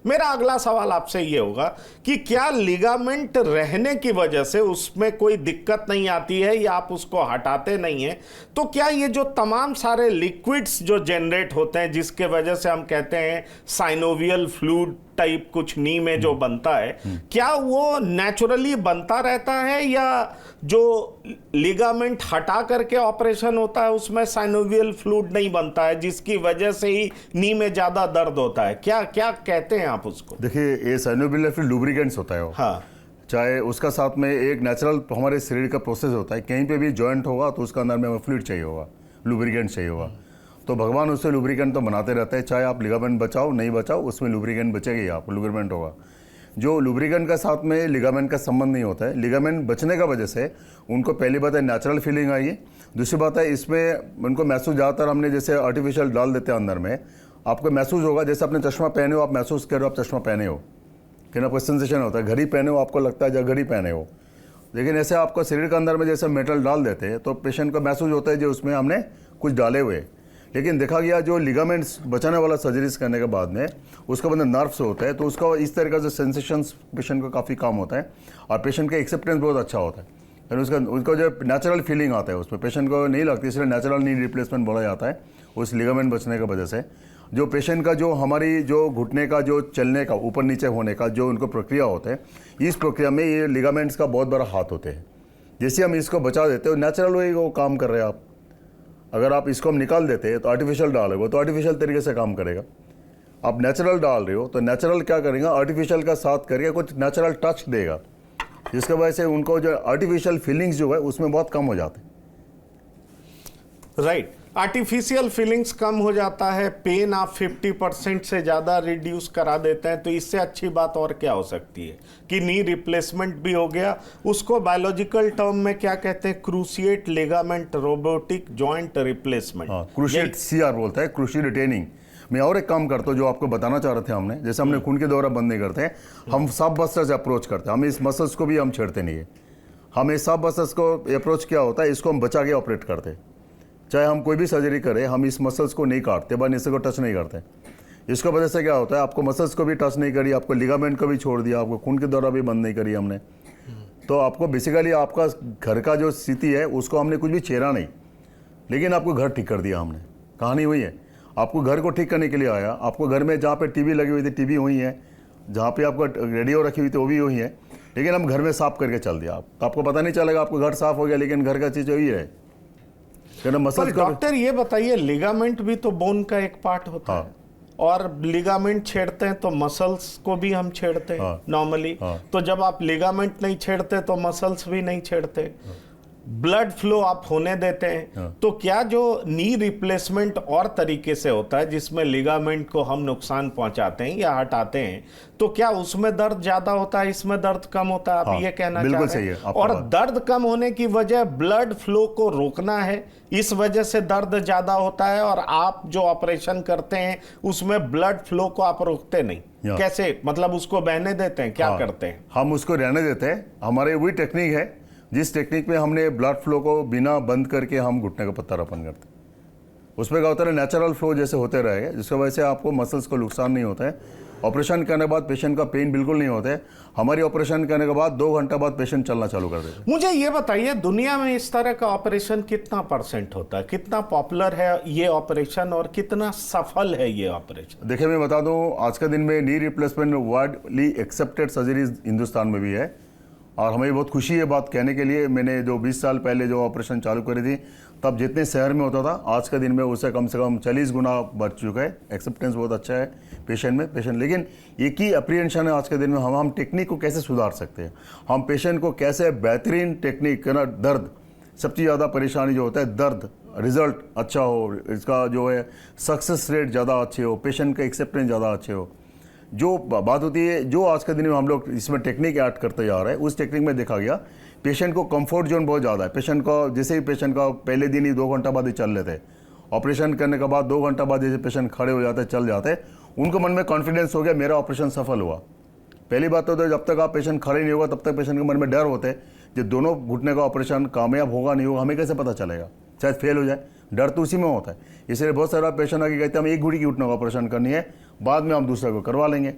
मेरा अगला सवाल आपसे ये होगा कि क्या लिगामेंट रहने की वजह से उसमें कोई दिक्कत नहीं आती है या आप उसको हटाते नहीं हैं, तो क्या ये जो तमाम सारे लिक्विड्स जो जनरेट होते हैं जिसके वजह से हम कहते हैं साइनोवियल फ्लूइड टाइप कुछ नी में जो बनता है, क्या वो नेचुरली बनता रहता है या जो लिगामेंट हटा करके ऑपरेशन होता है उसमें साइनोवियल फ्लूइड नहीं बनता है जिसकी वजह से ही नी में ज्यादा दर्द होता है? क्या क्या कहते हैं आप उसको? देखिए, ये साइनोवियल फ्लूइड लुब्रिकेंट्स होता है वो। हाँ, चाहे उसका साथ में एक नेचुरल हमारे शरीर का प्रोसेस होता है, कहीं पे भी जॉइंट होगा तो उसका अंदर में फ्लूइड चाहिए होगा, लुब्रिकेंट चाहिए होगा। तो भगवान उससे लुब्रिकेंट तो बनाते रहते हैं, चाहे आप लिगामेंट बचाओ नहीं बचाओ उसमें लुब्रिकेंट बचेगा ही, आपको लुब्रिकेंट होगा। जो लुब्रिकेंट का साथ में लिगामेंट का संबंध नहीं होता है, लिगामेंट बचने का वजह से उनको पहली बात है नेचुरल फीलिंग आई है, दूसरी बात है इसमें उनको महसूस ज़्यादातर हमने जैसे आर्टिफिशियल डाल देते हैं अंदर में, आपको महसूस होगा जैसे अपने चश्मा पहने हो, आप महसूस कर रहे हो आप चश्मा पहने हो, कि ना कोई सेंसेशन होता है, घड़ी पहने हो आपको लगता है जब घड़ी पहने हो, लेकिन ऐसे आपको शरीर के अंदर में जैसे मेटल डाल देते हैं तो पेशेंट को महसूस होता है जो उसमें हमने कुछ डाले हुए। लेकिन देखा गया जो लिगामेंट्स बचाने वाला सर्जरीज करने के बाद में उसका बंदा नर्व्स होता है तो उसका इस तरह का जो सेंसेशंस पेशेंट को काफ़ी कम होता है और पेशेंट का एक्सेप्टेंस बहुत अच्छा होता है, यानी उसका जो नेचुरल फीलिंग आता है उसमें पेशेंट को नहीं लगती, इसलिए नेचुरल नी रिप्लेसमेंट बोला जाता है उस लिगामेंट बचने की वजह से। जो पेशेंट का जो हमारी जो घुटने का जो चलने का ऊपर नीचे होने का जो उनको प्रक्रिया होता है, इस प्रक्रिया में ये लिगामेंट्स का बहुत बड़ा हाथ होते हैं। जैसे हम इसको बचा देते हो नेचुरल वही वो काम कर रहे हैं आप, अगर आप इसको हम निकाल देते हैं तो आर्टिफिशियल डालोगे तो आर्टिफिशियल तरीके से काम करेगा, आप नेचुरल डाल रहे हो तो नेचुरल क्या करेगा, आर्टिफिशियल का साथ करके कुछ नेचुरल टच देगा, जिसके वजह से उनको जो आर्टिफिशियल फीलिंग्स जो है उसमें बहुत कम हो जाते हैं। राइट, आर्टिफिशियल फीलिंग्स कम हो जाता है, पेन आप 50% से ज़्यादा रिड्यूस करा देते हैं, तो इससे अच्छी बात और क्या हो सकती है कि नी रिप्लेसमेंट भी हो गया। उसको बायोलॉजिकल टर्म में क्या कहते हैं? Cruciate ligament robotic joint replacement. हाँ, क्रूशिएट CR बोलता है, क्रूशिएट रिटेनिंग। मैं और एक काम करता हूँ जो आपको बताना चाह रहे थे हमने, जैसे हमने खून के दौरा बंद नहीं करते हैं, हम सब बस्टर्स अप्रोच करते हैं, हम इस मसल्स को भी हम छेड़ते नहीं है, हमें सब बस्टर्स को अप्रोच क्या होता है, इसको हम बचा के ऑपरेट करते हैं, चाहे हम कोई भी सर्जरी करें हम इस मसल्स को नहीं काटते, बस इसे को टच नहीं करते। इसको वजह से क्या होता है, आपको मसल्स को भी टच नहीं करी, आपको लिगामेंट को भी छोड़ दिया, आपको खून के दौरा भी बंद नहीं करी हमने, तो आपको बेसिकली आपका घर का जो स्थिति है उसको हमने कुछ भी छेड़ा नहीं, लेकिन आपको घर ठीक कर दिया हमने। कहानी हुई है, आपको घर को ठीक करने के लिए आया, आपको घर में जहाँ पे टीवी लगी हुई थी टीवी हुई है, जहाँ पे आपको रेडियो रखी हुई थी वो भी हुई है, लेकिन हम घर में साफ करके चल दिया, तो आपको पता नहीं चलेगा आपको घर साफ हो गया, लेकिन घर का चीज़ वही है। पर डॉक्टर ये बताइए, लिगामेंट भी तो बोन का एक पार्ट होता है, और लिगामेंट छेड़ते हैं तो मसल्स को भी हम छेड़ते हैं नॉर्मली, तो जब आप लिगामेंट नहीं छेड़ते तो मसल्स भी नहीं छेड़ते, ब्लड फ्लो आप होने देते हैं, तो क्या जो नी रिप्लेसमेंट और तरीके से होता है जिसमें लिगामेंट को हम नुकसान पहुंचाते हैं या हटाते हैं, तो क्या उसमें दर्द ज्यादा होता है, इसमें दर्द कम होता है? आप ये कहना चाह रहे हैं? और दर्द कम होने की वजह ब्लड फ्लो को रोकना है, इस वजह से दर्द ज्यादा होता है, और आप जो ऑपरेशन करते हैं उसमें ब्लड फ्लो को आप रोकते नहीं, कैसे? मतलब उसको बहने देते हैं, क्या करते हैं? हम उसको रहने देते हैं, हमारे वही टेक्निक है जिस टेक्निक में हमने ब्लड फ्लो को बिना बंद करके हम घुटने का प्रत्यारोपण करते हैं। उसमें क्या होता है, नेचुरल फ्लो जैसे होते रहेगा, जिसकी वजह से आपको मसल्स को नुकसान नहीं होता है। ऑपरेशन करने के बाद पेशेंट का पेन बिल्कुल नहीं होता है। हमारी ऑपरेशन करने के बाद 2 घंटे बाद पेशेंट चलना चालू कर देते हैं। मुझे ये बताइए, दुनिया में इस तरह का ऑपरेशन कितना % होता है, कितना पॉपुलर है ये ऑपरेशन और कितना सफल है ये ऑपरेशन? देखिए, मैं बता दूं, आज के दिन में knee replacement widely accepted surgeries Hindustan में भी है, और हमें बहुत खुशी है बात कहने के लिए। मैंने जो 20 साल पहले जो ऑपरेशन चालू करी थी, तब जितने शहर में होता था, आज के दिन में उससे कम से कम 40 गुना बढ़ चुका है। एक्सेप्टेंस बहुत अच्छा है पेशेंट, लेकिन एक ही अप्रीहेंशन है आज के दिन में, हम टेक्निक को कैसे सुधार सकते हैं, हम पेशेंट को कैसे बेहतरीन टेक्निक ना, दर्द सबसे ज़्यादा परेशानी जो होता है, दर्द रिजल्ट अच्छा हो, इसका जो है सक्सेस रेट ज़्यादा अच्छे हो, पेशेंट का एक्सेप्टेंस ज़्यादा अच्छे हो। जो बात होती है, जो आज के दिन में हम लोग इसमें टेक्निक ऐड करते जा रहे हैं, उस टेक्निक में देखा गया पेशेंट को कंफर्ट जोन बहुत ज़्यादा है। पेशेंट को जैसे ही पेशेंट का पहले दिन ही 2 घंटा बाद ही चल लेते हैं, ऑपरेशन करने के बाद 2 घंटा बाद जैसे पेशेंट खड़े हो जाते हैं, चल जाते हैं, उनको मन में कॉन्फिडेंस हो गया मेरा ऑपरेशन सफल हुआ। पहली बात तो जब तक आप पेशेंट खड़े नहीं होगा तब तक पेशेंट के मन में डर होते हैं, जो दोनों घुटने का ऑपरेशन कामयाब होगा नहीं होगा हमें कैसे पता चलेगा, शायद फेल हो जाए, डर तो उसी में होता है। इसलिए बहुत सारा पेशेंट आके कहते हैं हम एक घुटी की घुटने का ऑपरेशन करनी है, बाद में हम दूसरे को करवा लेंगे।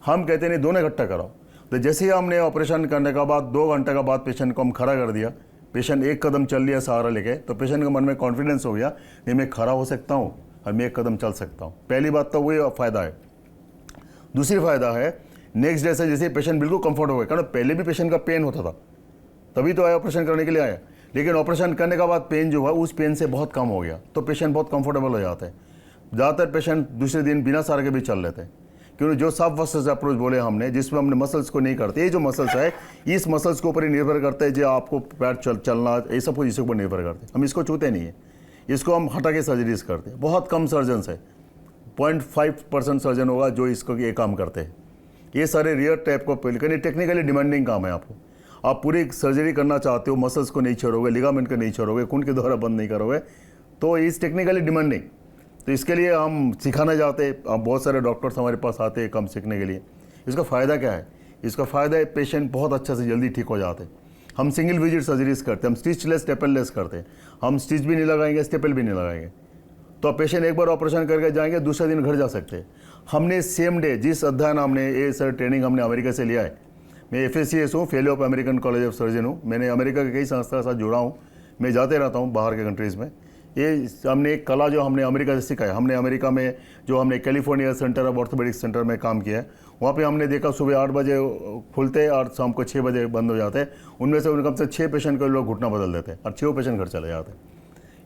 हम कहते नहीं दोनों इकट्ठा कराओ। तो जैसे ही हमने ऑपरेशन करने का बाद 2 घंटे का बाद पेशेंट को हम खड़ा कर दिया, पेशेंट एक कदम चल लिया सहारा लेके, तो पेशेंट के मन में कॉन्फिडेंस हो गया नहीं मैं खड़ा हो सकता हूँ और मैं एक कदम चल सकता हूँ। पहली बात तो वही फ़ायदा है। दूसरी फ़ायदा है नेक्स्ट डे से जैसे पेशेंट बिल्कुल कंफर्ट हो गया, कारण पहले भी पेशेंट का पेन होता था, तभी तो आया ऑपरेशन करने के लिए आया, लेकिन ऑपरेशन करने के बाद पेन जो है उस पेन से बहुत कम हो गया, तो पेशेंट बहुत कंफर्टेबल हो जाते हैं। ज़्यादातर पेशेंट दूसरे दिन बिना सहारे के भी चल लेते हैं, क्योंकि जो सब मसल्स अप्रोच बोले हमने, जिसमें हमने मसल्स को नहीं करते, ये जो मसल्स है इस मसल्स के ऊपर ही निर्भर करते हैं जो आपको पैर चलना ये सब कुछ इसके ऊपर निर्भर करते हैं। हम इसको छूते नहीं है, इसको हम हटा के सर्जरीज करते हैं। बहुत कम सर्जन है, 0.5% सर्जन होगा जो इसको ये काम करते हैं। ये सारे रियर टाइप को लेकिन टेक्निकली डिमांडिंग काम है। आपको आप पूरी सर्जरी करना चाहते हो, मसल्स को नहीं छोड़ोगे, लिगामेंट को नहीं छोड़ोगे, खून के द्वारा बंद नहीं करोगे, तो इस टेक्निकली डिमांडिंग, तो इसके लिए हम सिखाने जाते हैं। अब बहुत सारे डॉक्टर्स हमारे पास आते हैं काम सीखने के लिए। इसका फ़ायदा क्या है? इसका फ़ायदा है पेशेंट बहुत अच्छा से जल्दी ठीक हो जाते हैं। हम सिंगल विजिट सर्जरीज करते हैं, हम स्टिचलेस स्टेपललेस करते हैं, हम स्टिच भी नहीं लगाएंगे, स्टेपल भी नहीं लगाएंगे। तो पेशेंट एक बार ऑपरेशन करके जाएंगे, दूसरे दिन घर जा सकते हैं। हमने सेम डे जिस अध्ययन हमने ये सर ट्रेनिंग हमने अमेरिका से लिया है, मैं FACS हूँ, fellow of American college of surgeon हूँ, मैंने अमेरिका के कई संस्था के साथ जुड़ा हूँ, मैं जाते रहता हूँ बाहर के कंट्रीज़ में। ये हमने एक कला जो हमने अमेरिका से सीखा है, हमने अमेरिका में जो हमने California centre of orthopaedics centre में काम किया है, वहाँ पे हमने देखा सुबह 8 बजे खुलते और शाम को 6 बजे बंद हो जाते हैं। उनमें से कम से 6 पेशेंट को लोग घुटना बदल देते हैं और 6 पेशेंट घर चले जाते हैं।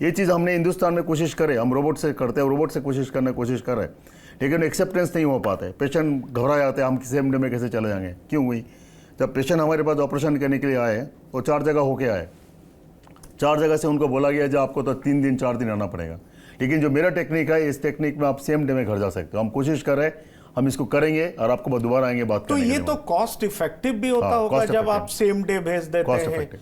ये चीज़ हमने हिंदुस्तान में कोशिश करे, हम रोबोट से करते हैं, रोबोट से कोशिश कर रहे हैं, लेकिन एक्सेप्टेंस नहीं हो पाते। पेशेंट घबरा जाते हैं, हम सेम डे में कैसे चले जाएंगे। क्यों हुई? जब पेशेंट हमारे पास ऑपरेशन करने के लिए आए वो 4 जगह होके आए, 4 जगह से उनको बोला गया जो आपको तो 3 दिन 4 दिन आना पड़ेगा, लेकिन जो मेरा टेक्निक है इस टेक्निक में आप सेम डे में घर जा सकते हो। हम कोशिश कर रहे हैं, हम इसको करेंगे और आपको दोबारा आएंगे बात तो करने के ये लिए। तो कॉस्ट इफेक्टिव भी होता हाँ, होगा cost जब effective। आप सेम डे भेज देते Cost हैं, effective।